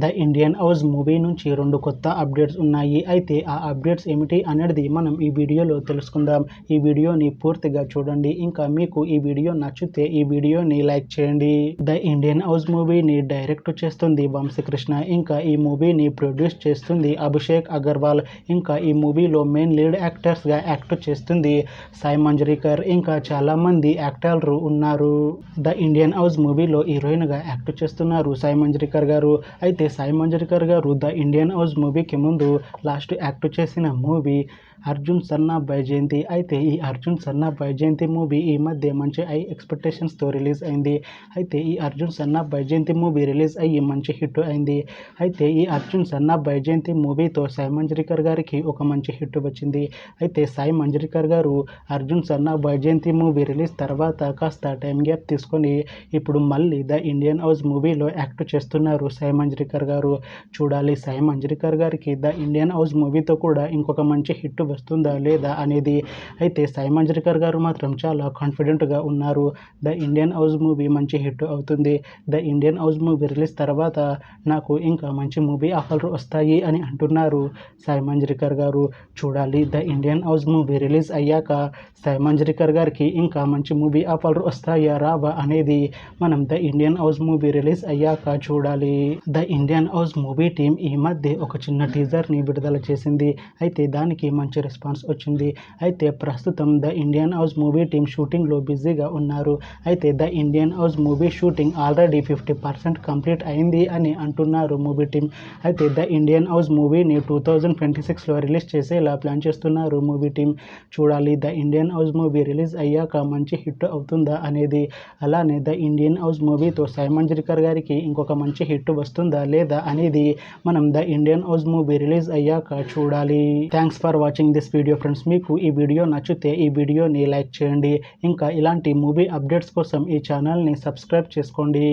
The Indian house movie నుంచి 2 కొత్త updates ఉన్నాయి. అయితే ఆ అప్డేట్స్ ఏమిటి అనేది మనం ఈ వీడియోలో తెలుసుకుందాం. ఈ వీడియోని పూర్తిగా చూడండి. ఇంకా మీకు ఈ వీడియో నచ్చితే ఈ వీడియోని లైక్ చేయండి. ద ఇండియన్ హౌస్ మూవీని డైరెక్ట్ చేస్తుంది వంశీకృష్ణ. ఇంకా ఈ మూవీని ప్రొడ్యూస్ చేస్తుంది అభిషేక్ అగర్వాల్. ఇంకా ఈ మూవీలో మెయిన్ లీడ్ యాక్టర్స్గా యాక్ట్ చేస్తుంది సాయి మంజ్రేకర్. ఇంకా చాలా మంది యాక్టర్లు ఉన్నారు. ద ఇండియన్ హౌస్ మూవీలో హీరోయిన్గా యాక్ట్ చేస్తున్నారు సాయి మంజ్రేకర్ గారు. అయితే సాయి మంజ్రేకర్ గారు ద ఇండియన్ హౌస్ మూవీకి ముందు లాస్ట్ యాక్ట్ చేసిన మూవీ అర్జున్ సన్నా వైజయంతి. అయితే ఈ అర్జున్ సన్నా వైజయంతి మూవీ ఈ మధ్య మంచి హై ఎక్స్పెక్టేషన్స్తో రిలీజ్ అయింది. అయితే ఈ అర్జున్ సన్నా వైజయంతి మూవీ రిలీజ్ అయ్యి మంచి హిట్ అయింది. అయితే ఈ అర్జున్ సన్నా వైజయంతి మూవీతో సాయి మంజ్రేకర్ గారికి ఒక మంచి హిట్ వచ్చింది. అయితే సాయి మంజ్రేకర్ గారు అర్జున్ సన్నా వైజయంతి మూవీ రిలీజ్ తర్వాత కాస్త టైం గ్యాప్ తీసుకొని ఇప్పుడు మళ్ళీ ద ఇండియన్ హౌస్ మూవీలో యాక్ట్ చేస్తున్నారు సాయి మంజ్రేకర్ గారు. చూడాలి సాయి మంజ్రేకర్ గారికి ద ఇండియన్ హౌస్ మూవీతో కూడా ఇంకొక మంచి హిట్ వస్తుందా లేదా అనేది. అయితే సాయి మంజ్రేకర్ గారు మాత్రం చాలా కాన్ఫిడెంట్గా ఉన్నారు. ద ఇండియన్ హౌస్ మూవీ మంచి హిట్ అవుతుంది. The Indian house movie release తర్వాత నాకు ఇంకా మంచి మూవీ ఆఫర్లు వస్తాయి అని అంటున్నారు సాయి మంజ్రేకర్ గారు. చూడాలి the Indian house movie release అయ్యాక సాయి మంజ్రేకర్ గారికి ఇంకా మంచి మూవీ ఆఫర్లు వస్తాయా రావా అనేది మనం the Indian house movie release అయ్యాక చూడాలి. The Indian house movie team ఈ మధ్య ఒక చిన్న టీజర్ని విడుదల చేసింది. అయితే దానికి మంచి రెస్పాన్స్ వచ్చింది. అయితే ప్రస్తుతం the Indian house movie team షూటింగ్లో బిజీగా ఉన్నారు. అయితే the Indian house movie shooting already 50% complete అయింది అని అంటున్నారు మూవీ టీం. అయితే ద ఇండియన్ హౌస్ మూవీని 2026లో రిలీజ్ చేసేలా ప్లాన్ చేస్తున్నారు మూవీ టీం. చూడాలి the Indian house movie release అయ్యాక మంచి హిట్ అవుతుందా అనేది. అలానే ద ఇండియన్ హౌస్ మూవీతో సాయి మంజ్రేకర్ గారికి ఇంకొక మంచి హిట్ వస్తుందా లేదా అనేది మనం the Indian house movie release అయ్యాక చూడాలి. Thanks for watching this video friends. మీకు ఈ వీడియో నచ్చితే ఈ వీడియోని లైక్ చేయండి. ఇంకా ఇలాంటి మూవీ అప్డేట్స్ కోసం ఈ ఛానల్ని సబ్స్క్రైబ్ చేసుకోండి.